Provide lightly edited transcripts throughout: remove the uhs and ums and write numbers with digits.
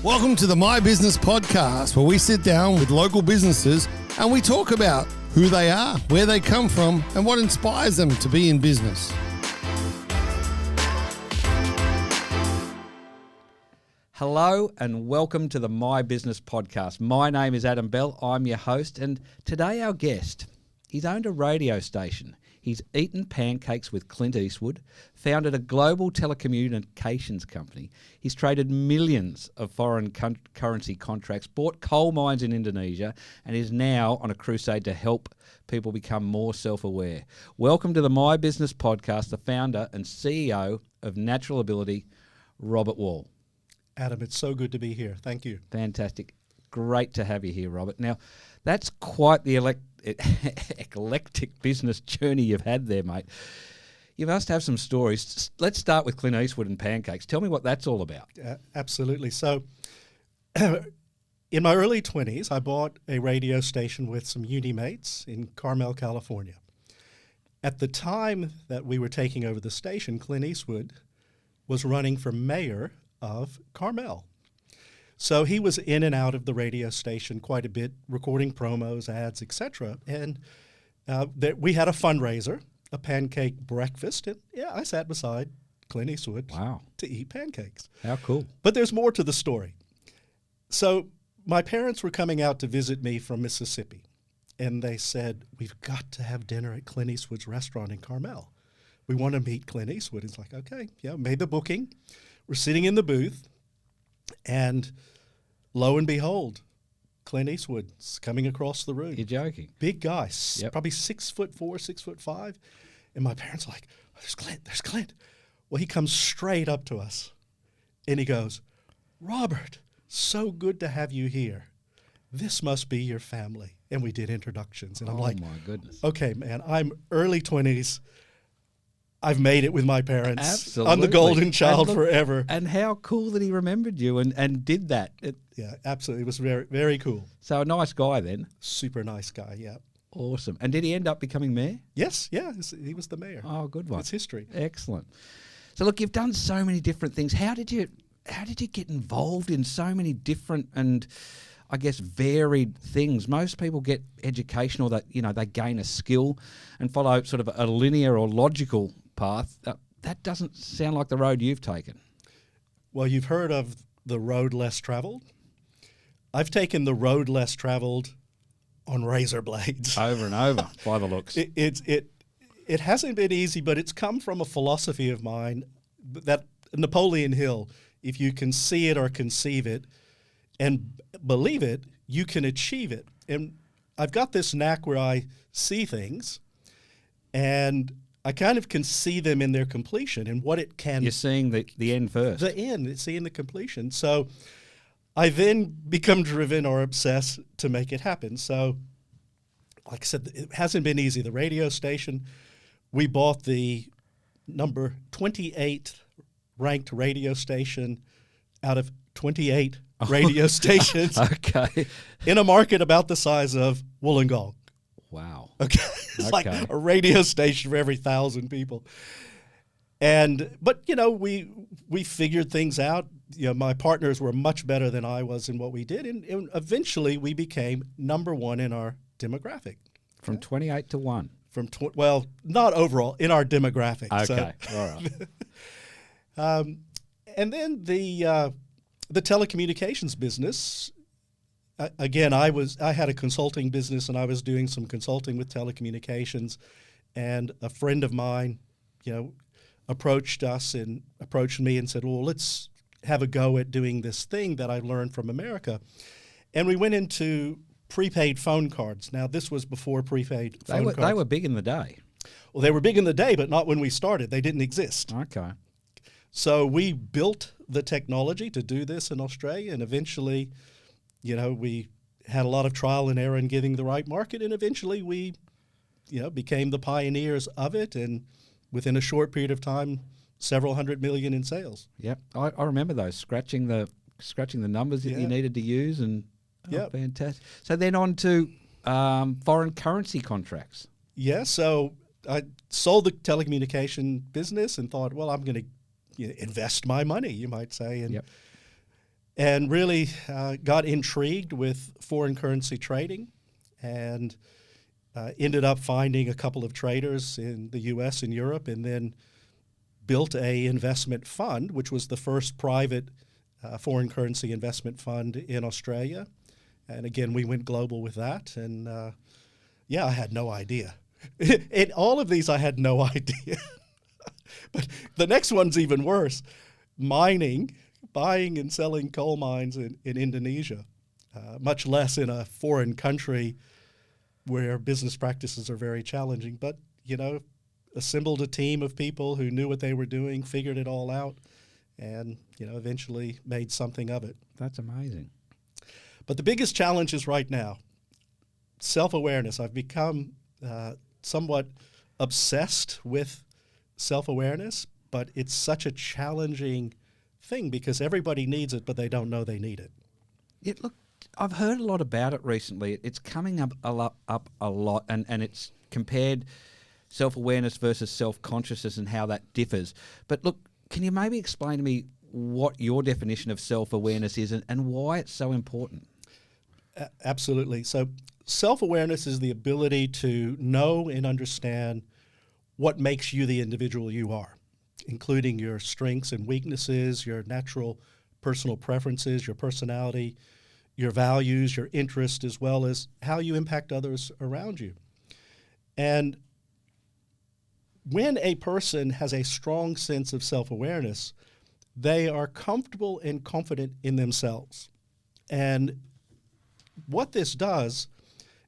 Welcome to the MyBusiness Podcast, where we sit down with local businesses and we talk about who they are, where they come from, and what inspires them to be in business. Hello and welcome to the MyBusiness Podcast. My name is Adam Bell. I'm your host, and today our guest, he's owned a radio station. He's eaten pancakes with Clint Eastwood, founded a global telecommunications company. He's traded millions of foreign currency contracts, bought coal mines in Indonesia, and is now on a crusade to help people become more self-aware. Welcome to the My Business Podcast, the founder and CEO of Natural Ability, Robert Wall. Adam, it's so good to be here. Thank you. Fantastic. Great to have you here, Robert. Now, that's quite the eclectic business journey you've had there, mate. You must have some stories. Let's start with Clint Eastwood and pancakes. Tell me what that's all about. Absolutely. So in my early 20s, I bought a radio station with some uni mates in Carmel, California. At the time that we were taking over the station, Clint Eastwood was running for mayor of Carmel. So he was in and out of the radio station quite a bit, recording promos, ads, etc. And we had a fundraiser, a pancake breakfast, and I sat beside Clint Eastwood to eat pancakes. How cool. But there's more to the story. So my parents were coming out to visit me from Mississippi, and they said, we've got to have dinner at Clint Eastwood's restaurant in Carmel. We want to meet Clint Eastwood. It's like, okay, made the booking. We're sitting in the booth, and lo and behold, Clint Eastwood's coming across the room. You're joking. Big guy, probably 6'4", 6'5". And my parents are like, there's Clint. Well, he comes straight up to us, and he goes, Robert, so good to have you here. This must be your family. And we did introductions. And I'm like, my goodness. Okay, man, I'm early 20s. I've made it with my parents. Absolutely. I'm the golden child forever. And how cool that he remembered you and did that. Yeah, absolutely. It was very, very cool. So a nice guy then. Super nice guy, yeah. Awesome. And did he end up becoming mayor? Yes, yeah. He was the mayor. Oh, good one. It's history. Excellent. So look, you've done so many different things. How did you get involved in so many different and I guess varied things? Most people get educational that, they gain a skill and follow sort of a linear or logical path. That doesn't sound like the road you've taken. Well, you've heard of the road less traveled. I've taken the road less traveled on razor blades. Over and over, by the looks. It hasn't been easy, but it's come from a philosophy of mine that Napoleon Hill, if you can see it or conceive it and believe it, you can achieve it. And I've got this knack where I see things and I kind of can see them in their completion and what it can. You're seeing the end first. The end, seeing the completion. So I then become driven or obsessed to make it happen. So like I said, it hasn't been easy. The radio station, we bought the number 28 ranked radio station out of 28 radio stations. Okay. In a market about the size of Wollongong. Wow. Okay. It's like a radio station for every 1,000 people. But we figured things out. My partners were much better than I was in what we did. And eventually we became number one in our demographic. From 28 to 1. Not overall, in our demographic. Okay. So. All right. And then the telecommunications business. Again, I had a consulting business, and I was doing some consulting with telecommunications. And a friend of mine, approached me and said, "Well, let's have a go at doing this thing that I learned from America." And we went into prepaid phone cards. Now, this was before prepaid phone cards. They were big in the day. Well, they were big in the day, but not when we started. They didn't exist. Okay. So we built the technology to do this in Australia, and eventually, we had a lot of trial and error in getting the right market, and eventually we, became the pioneers of it, and within a short period of time, several $100 million in sales. Yep, I remember those, scratching the numbers that you needed to use, and fantastic. So then on to foreign currency contracts. Yeah, so I sold the telecommunication business and thought, well, I'm going to invest my money, you might say. And and really got intrigued with foreign currency trading, and ended up finding a couple of traders in the U.S. and Europe, and then built a investment fund, which was the first private foreign currency investment fund in Australia. And again, we went global with that. And I had no idea. In all of these, I had no idea. But the next one's even worse. Mining, buying and selling coal mines in Indonesia, much less in a foreign country where business practices are very challenging. But, assembled a team of people who knew what they were doing, figured it all out, and, eventually made something of it. That's amazing. But the biggest challenge is right now, self-awareness. I've become somewhat obsessed with self-awareness, but it's such a challenging thing because everybody needs it, but they don't know they need it. Look, I've heard a lot about it recently. It's coming up a lot, and it's compared self-awareness versus self-consciousness and how that differs. But look, can you maybe explain to me what your definition of self-awareness is and why it's so important? Absolutely. So self-awareness is the ability to know and understand what makes you the individual you are, including your strengths and weaknesses, your natural personal preferences, your personality, your values, your interest, as well as how you impact others around you. And when a person has a strong sense of self-awareness, they are comfortable and confident in themselves. And what this does,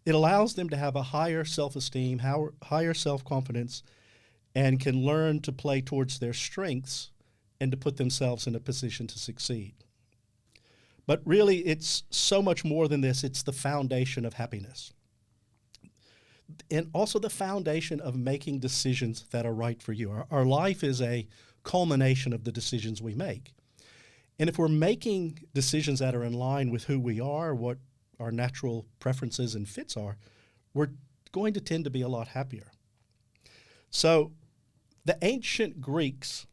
it allows them to have a higher self-esteem, higher self-confidence, and can learn to play towards their strengths and to put themselves in a position to succeed. But really, it's so much more than this. It's the foundation of happiness. And also the foundation of making decisions that are right for you. Our life is a culmination of the decisions we make. And if we're making decisions that are in line with who we are, what our natural preferences and fits are, we're going to tend to be a lot happier. So the ancient Greeks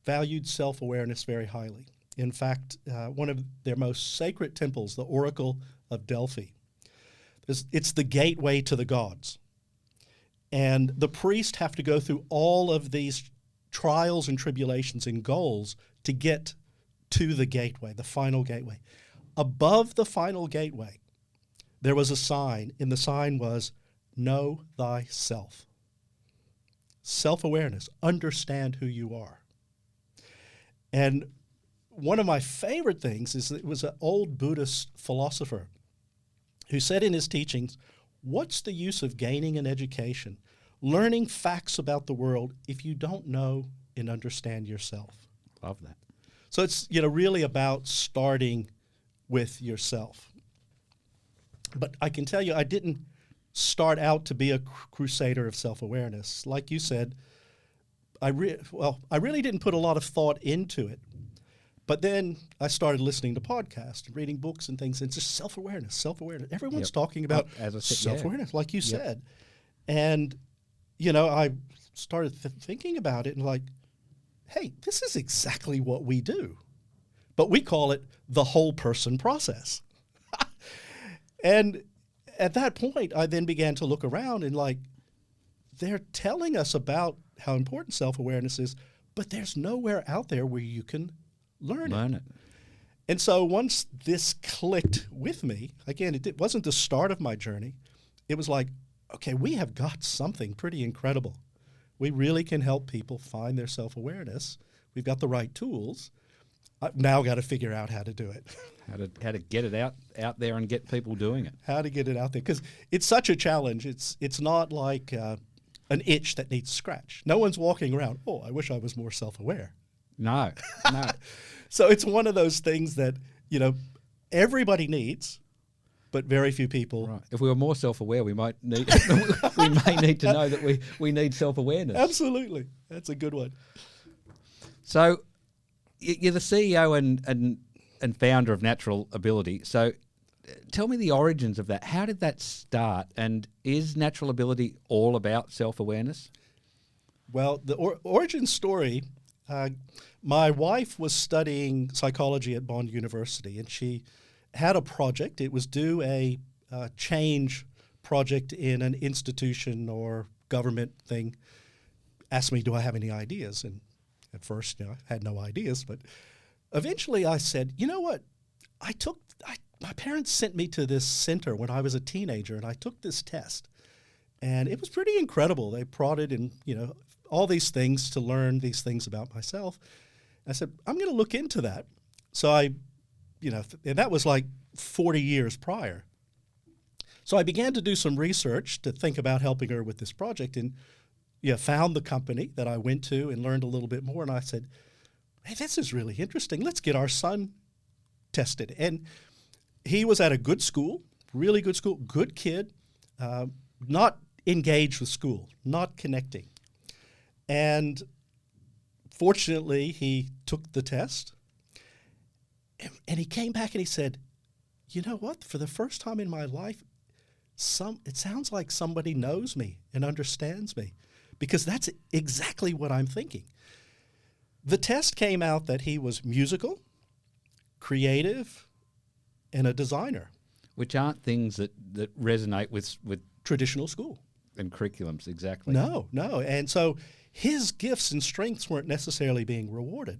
valued self-awareness very highly. In fact, one of their most sacred temples, the Oracle of Delphi, it's the gateway to the gods. And the priests have to go through all of these trials and tribulations and goals to get to the gateway, the final gateway. Above the final gateway, there was a sign, and the sign was, "Know thyself." Self-awareness, understand who you are. And one of my favorite things is that it was an old Buddhist philosopher who said in his teachings, what's the use of gaining an education, learning facts about the world, if you don't know and understand yourself? Love that. So it's really about starting with yourself. But I can tell you, I didn't start out to be a crusader of self-awareness. Like you said, I really didn't put a lot of thought into it. But then I started listening to podcasts and reading books and things, and it's just self-awareness. Everyone's talking about self-awareness, like you said. And, I started thinking about it and like, hey, this is exactly what we do. But we call it the whole person process. And at that point, I then began to look around and like, they're telling us about how important self-awareness is, but there's nowhere out there where you can learn it. And so once this clicked with me, again, it wasn't the start of my journey. It was like, okay, we have got something pretty incredible. We really can help people find their self-awareness. We've got the right tools. I've now got to figure out how to do it. How to get it out there and get people doing it. How to get it out there. Because it's such a challenge. It's not like an itch that needs scratch. No one's walking around, oh, I wish I was more self-aware. No. So it's one of those things that, everybody needs, but very few people. Right. If we were more self-aware, we may need to know that we need self-awareness. Absolutely. That's a good one. So you're the CEO and founder of Natural Ability. So tell me the origins of that. How did that start? And is Natural Ability all about self-awareness? Well, the origin story My wife was studying psychology at Bond University, and she had a project. It was due a change project in an institution or government thing. Asked me, do I have any ideas? And at first, I had no ideas, but eventually I said, you know what? My parents sent me to this center when I was a teenager, and I took this test. And it was pretty incredible. They prodded and, all these things to learn these things about myself. I said, I'm going to look into that. So and that was like 40 years prior. So I began to do some research to think about helping her with this project, and found the company that I went to and learned a little bit more. And I said, hey, this is really interesting. Let's get our son tested. And he was at a good school, really good school, good kid, not engaged with school, not connecting. And fortunately, he took the test, and he came back and he said, you know what? For the first time in my life, it sounds like somebody knows me and understands me, because that's exactly what I'm thinking. The test came out that he was musical, creative, and a designer. Which aren't things that resonate with Traditional school. And curriculums, exactly. No. And so his gifts and strengths weren't necessarily being rewarded.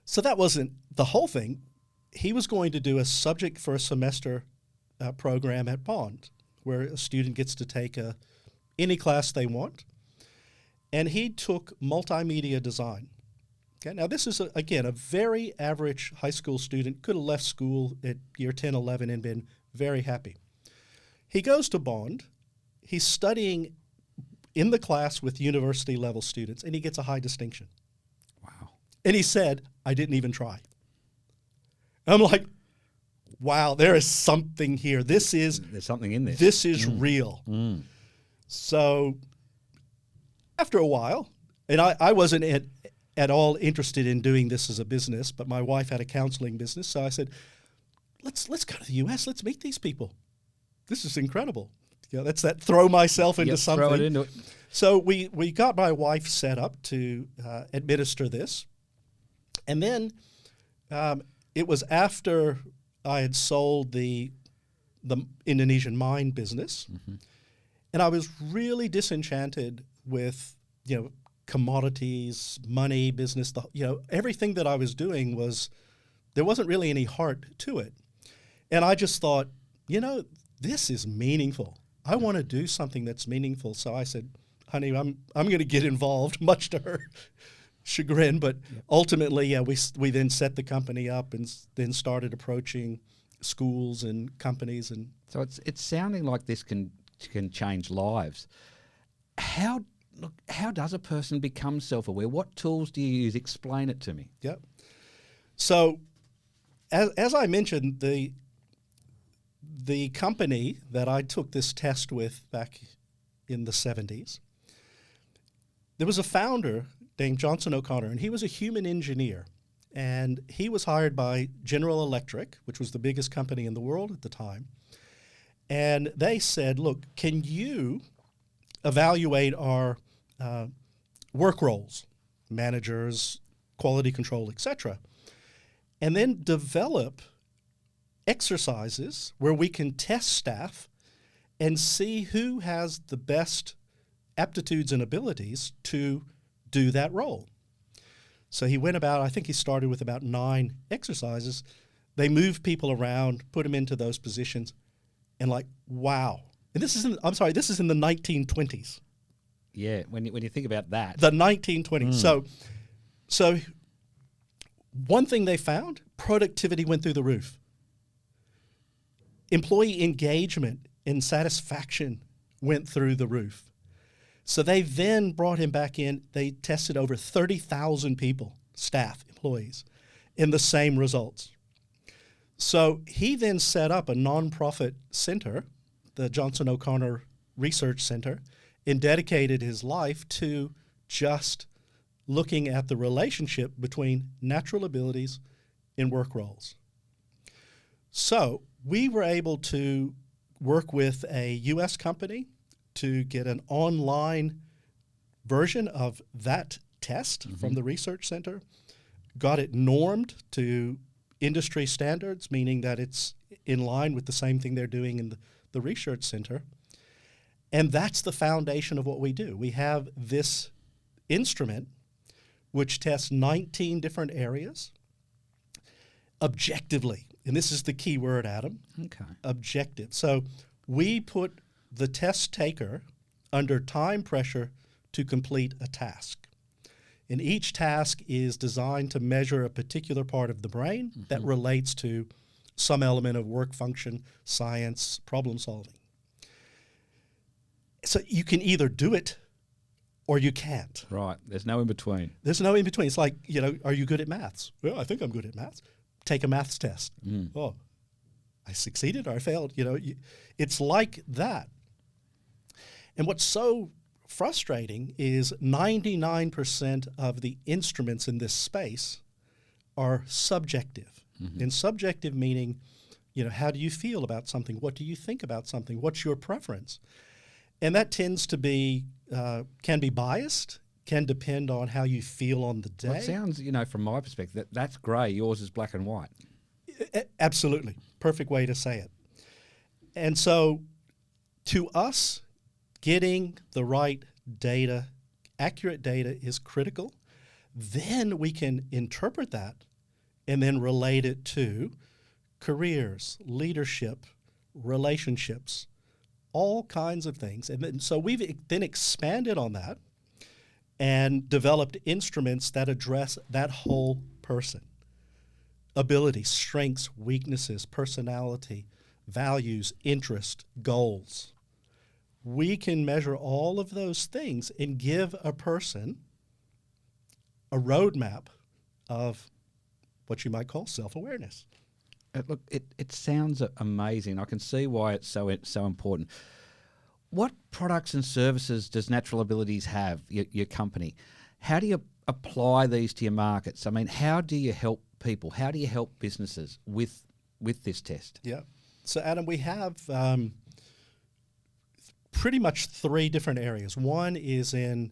So that wasn't the whole thing. He was going to do a subject for a semester program at Bond, where a student gets to take any class they want. And he took multimedia design. Okay, now this is, again, a very average high school student, could have left school at year 10, 11 and been very happy. He goes to Bond. He's studying in the class with university-level students, and he gets a high distinction. Wow. And he said, I didn't even try. I'm like, wow, there is something here. There's something in this. This is real. So after a while, and I wasn't at all interested in doing this as a business, but my wife had a counseling business, so I said, let's go to the U.S., let's meet these people. This is incredible. That's that throw myself into something. Throw it into it. So we got my wife set up to administer this. And then it was after I had sold the Indonesian mine business. Mm-hmm. And I was really disenchanted with, commodities, money, business, everything that I was doing there wasn't really any heart to it. And I just thought, this is meaningful. I want to do something that's meaningful. So I said, honey, I'm going to get involved, much to her chagrin. But ultimately, we then set the company up and then started approaching schools and companies. And so it's sounding like this can change lives. How does a person become self-aware? What tools do you use? Explain it to me. Yep. So as I mentioned, the company that I took this test with back in the 70s, there was a founder named Johnson O'Connor, and he was a human engineer. And he was hired by General Electric, which was the biggest company in the world at the time. And they said, look, can you evaluate our work roles, managers, quality control, etc., and then develop exercises where we can test staff and see who has the best aptitudes and abilities to do that role. So he went about, I think he started with about 9 exercises. They moved people around, put them into those positions, and wow. And this is in the 1920s. Yeah, when you think about that. The 1920s. So one thing they found, productivity went through the roof. Employee engagement and satisfaction went through the roof. So they then brought him back in. They tested over 30,000 people, staff, employees, in the same results. So he then set up a nonprofit center, the Johnson O'Connor Research Center, and dedicated his life to just looking at the relationship between natural abilities and work roles. So we were able to work with a U.S. company to get an online version of that test from the research center, got it normed to industry standards, meaning that it's in line with the same thing they're doing in the research center. And that's the foundation of what we do. We have this instrument which tests 19 different areas objectively. And this is the key word, Adam. Okay. Objective. So we put the test taker under time pressure to complete a task. And each task is designed to measure a particular part of the brain that relates to some element of work function, science, problem solving. So you can either do it or you can't. Right. There's no in between. There's no in between. It's like, are you good at maths? Well, I think I'm good at maths. Take a maths test. Oh, I succeeded or I failed. It's like that. And what's so frustrating is 99% of the instruments in this space are subjective. And subjective meaning, how do you feel about something? What do you think about something? What's your preference? And that tends to be, can be biased, can depend on how you feel on the day. Well, it sounds, from my perspective, that's grey. Yours is black and white. Absolutely. Perfect way to say it. And so to us, getting the right data, accurate data is critical. Then we can interpret that and then relate it to careers, leadership, relationships, all kinds of things. And then, so we've then expanded on that and developed instruments that address that whole person. Abilities, strengths, weaknesses, personality, values, interest, goals. We can measure all of those things and give a person a roadmap of what you might call self-awareness. Look, it sounds amazing. I can see why it's so important. What products and services does Natural Abilities have, your company? How do you apply these to your markets? I mean, how do you help people? How do you help businesses with this test? Yeah. So, Adam, we have pretty much three different areas. One is in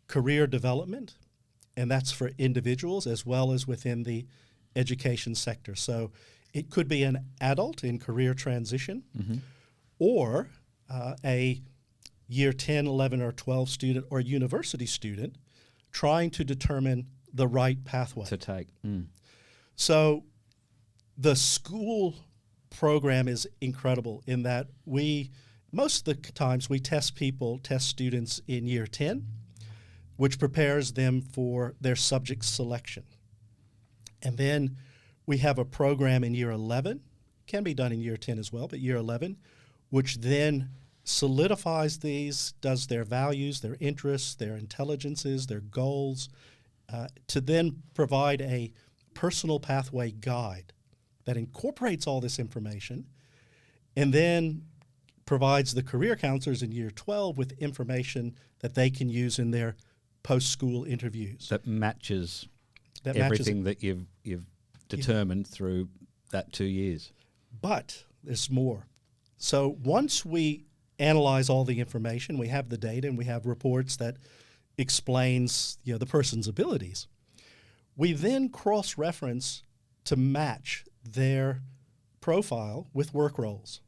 career development, and that's for individuals as well as within the education sector. So it could be an adult in career transition or a year 10, 11, or 12 student or university student trying to determine the right pathway to take. So the school program is incredible in that most of the times we test students in year 10, which prepares them for their subject selection. And then we have a program in year 11, can be done in year 10 as well, but year 11, which then solidifies these, does their values, their interests, their intelligences, their goals, to then provide a personal pathway guide that incorporates all this information and then provides the career counselors in year 12 with information that they can use in their post-school interviews. That matches everything that you've determined through that 2 years. But there's more. So once we analyze all the information, we have the data and we have reports that explains the person's abilities. We then cross-reference to match their profile with work roles.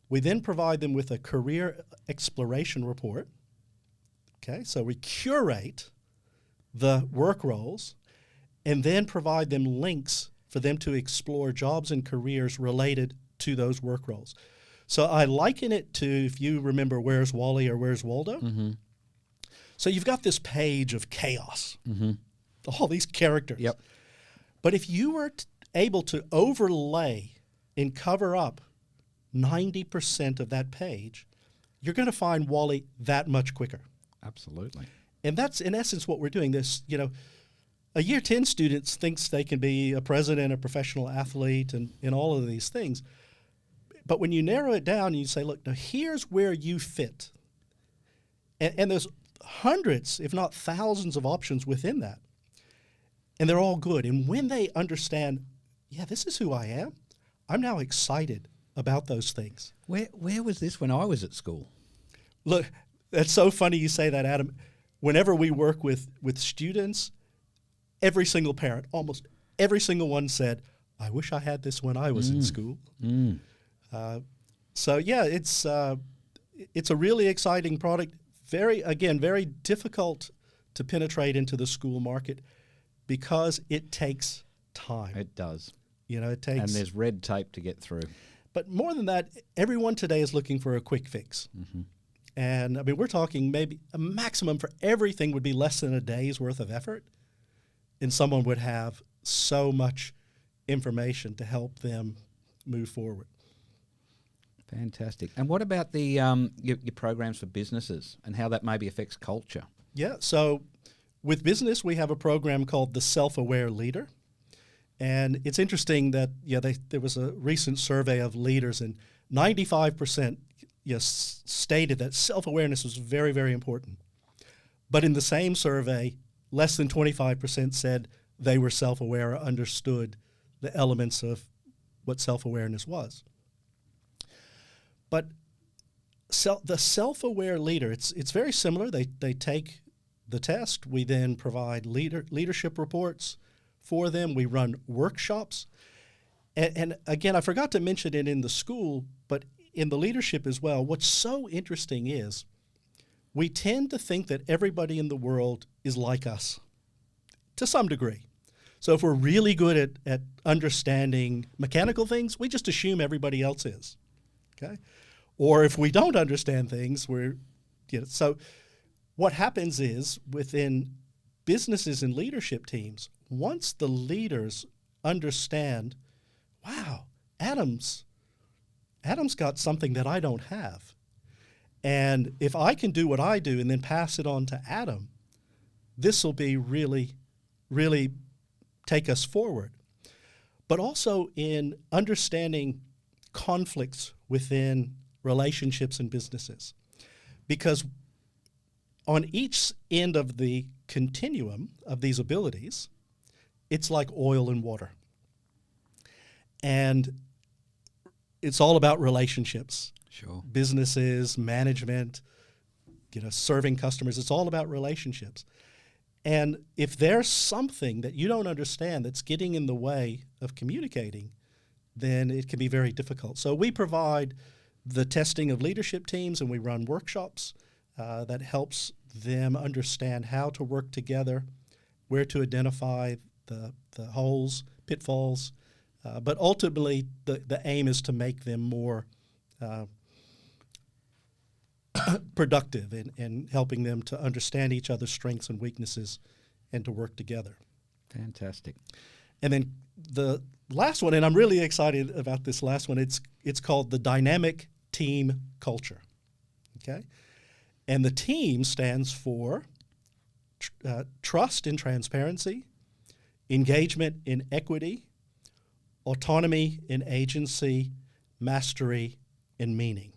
We then provide them with a career exploration report. Okay, so we curate the work roles and then provide them links for them to explore jobs and careers related to those work roles. So I liken it to, if you remember Where's Wally or Where's Waldo? So you've got this page of chaos, all these characters. Yep. But if you were able to overlay and cover up 90% of that page, you're going to find Wally that much quicker. Absolutely. And that's, in essence, what we're doing. This, a year 10 student thinks they can be a president, a professional athlete, and all of these things. But when you narrow it down and you say, look, now here's where you fit. And there's hundreds, if not thousands of options within that. And they're all good. And when they understand, this is who I am, I'm now excited about those things. Where was this when I was at school? Look, that's so funny you say that, Adam. whenever we work with students, every single parent, almost every single one said, I wish I had this when I was in school. So yeah, it's a really exciting product. Very difficult to penetrate into the school market because it takes time. It does. It takes. And there's red tape to get through. But more than that, everyone today is looking for a quick fix. And I mean, we're talking maybe a maximum for everything would be less than a day's worth of effort. And someone would have so much information to help them move forward. Fantastic. And what about the your programs for businesses and how that maybe affects culture? Yeah, so with business, we have a program called the Self-Aware Leader. And it's interesting that there was a recent survey of leaders, and 95% stated that self-awareness was very, very important. But in the same survey, less than 25% said they were self-aware or understood the elements of what self-awareness was. But the self-aware leader, it's very similar. They take the test. We then provide leadership reports for them. We run workshops. And again, I forgot to mention it in the school, but in the leadership as well, what's so interesting is we tend to think that everybody in the world is like us to some degree. So if we're really good at understanding mechanical things, we just assume everybody else is, okay? Or if we don't understand things, so what happens is within businesses and leadership teams, once the leaders understand, wow, Adam's got something that I don't have. And if I can do what I do and then pass it on to Adam, this will be really, really take us forward. But also in understanding conflicts within relationships and businesses. Because on each end of the continuum of these abilities, it's like oil and water. And it's all about relationships. Sure. Businesses, management, serving customers, it's all about relationships. And if there's something that you don't understand that's getting in the way of communicating, then it can be very difficult. So we provide the testing of leadership teams, and we run workshops that helps them understand how to work together, where to identify the holes, pitfalls, but ultimately the aim is to make them more productive and helping them to understand each other's strengths and weaknesses and to work together. Fantastic. And then the last one, and I'm really excited about this last one, it's called the Dynamic Team Culture, okay? And the team stands for trust and transparency, engagement in equity, autonomy in agency, mastery in meaning.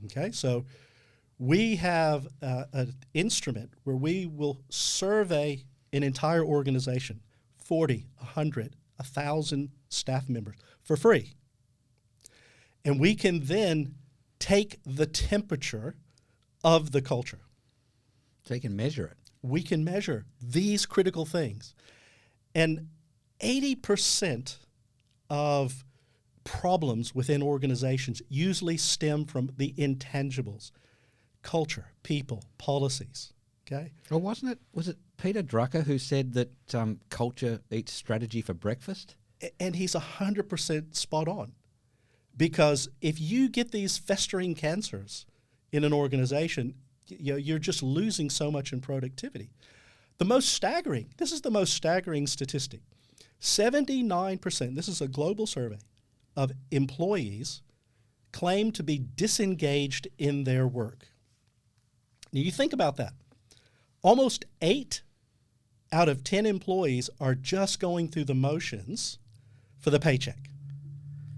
Okay, so we have an instrument where we will survey an entire organization, 40, 100, 1,000 staff members for free. And we can then take the temperature of the culture. So you can measure it. We can measure these critical things. And 80% of problems within organizations usually stem from the intangibles: culture, people, policies. Okay. Well, was it Peter Drucker who said that culture eats strategy for breakfast? And he's 100% spot on, because if you get these festering cancers in an organization, you're just losing so much in productivity. This is the most staggering statistic. 79%, this is a global survey, of employees claim to be disengaged in their work. Now you think about that. Almost 8 out of 10 employees are just going through the motions for the paycheck.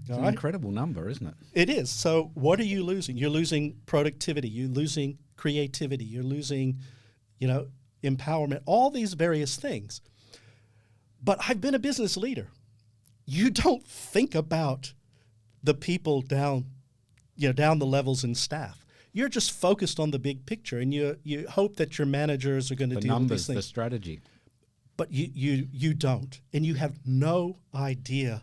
It's an incredible number, isn't it? It is. So what are you losing? You're losing productivity. You're losing creativity. You're losing, empowerment, all these various things. But I've been a business leader. You don't think about the people down the levels in staff. you're just focused on the big picture, and you hope that your managers are going to The deal numbers, with these things. the strategy. But you don't, and you have no idea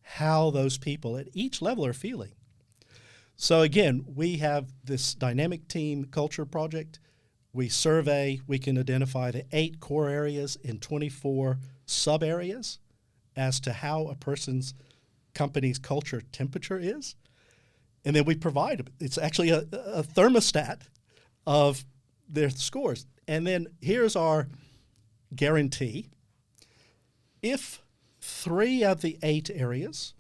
how those people at each level are feeling. So again, we have this dynamic team culture project. We survey, we can identify the 8 core areas in 24 sub areas as to how a person's company's culture temperature is. And then we provide, it's actually a thermostat of their scores. And then here's our guarantee. If 3 of the 8 areas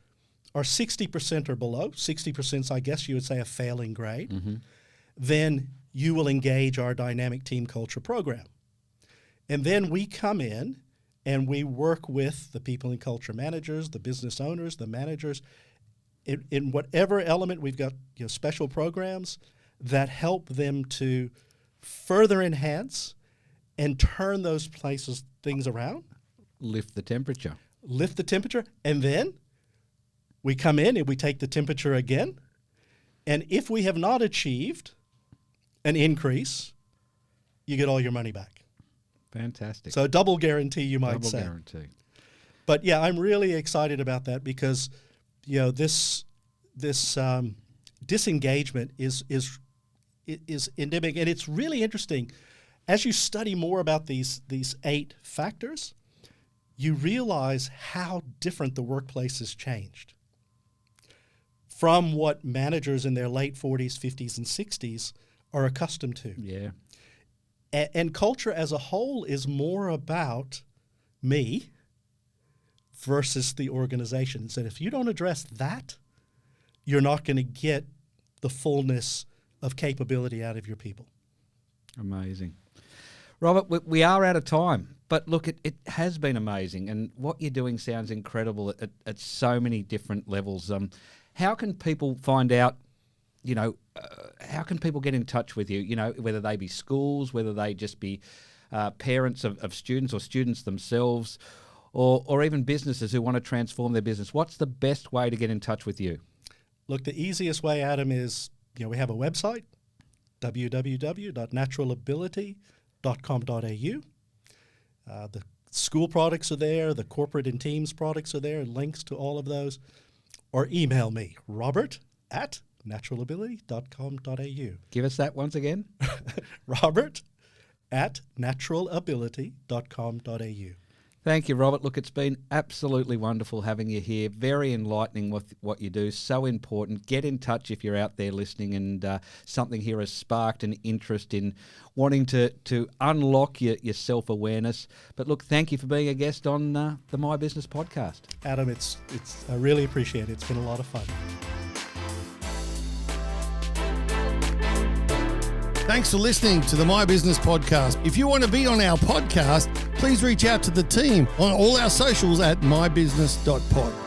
are 60% or below, 60% I guess you would say a failing grade, then you will engage our dynamic team culture program. And then we come in and we work with the people and culture managers, the business owners, the managers. In whatever element, we've got special programs that help them to further enhance and turn those things around. Lift the temperature. And then we come in and we take the temperature again. And if we have not achieved an increase, you get all your money back. Fantastic. So a double guarantee, you might say. Double guarantee. But yeah, I'm really excited about that because this disengagement is endemic, and it's really interesting. As you study more about these 8 factors, you realize how different the workplace has changed from what managers in their late 40s, 50s, and 60s are accustomed to. Yeah. And culture as a whole is more about me versus the organization. And so if you don't address that, you're not going to get the fullness of capability out of your people. Amazing. Robert, we are out of time, but look, it has been amazing, and what you're doing sounds incredible at so many different levels. How can people find out, how can people get in touch with you, whether they be schools, whether they just be parents of students or students themselves, or even businesses who want to transform their business? What's the best way to get in touch with you? Look, the easiest way, Adam, is we have a website, www.naturalability.com.au. The school products are there, the corporate and teams products are there, and links to all of those. Or email me, robert@naturalability.com.au. Give us that once again. robert@naturalability.com.au. Thank you, Robert. Look, it's been absolutely wonderful having you here. Very enlightening with what you do. So important. Get in touch if you're out there listening and something here has sparked an interest in wanting to unlock your self-awareness. But look, thank you for being a guest on the My Business Podcast. Adam, I really appreciate it. It's been a lot of fun. Thanks for listening to the My Business Podcast. If you want to be on our podcast, please reach out to the team on all our socials at mybusiness.pod.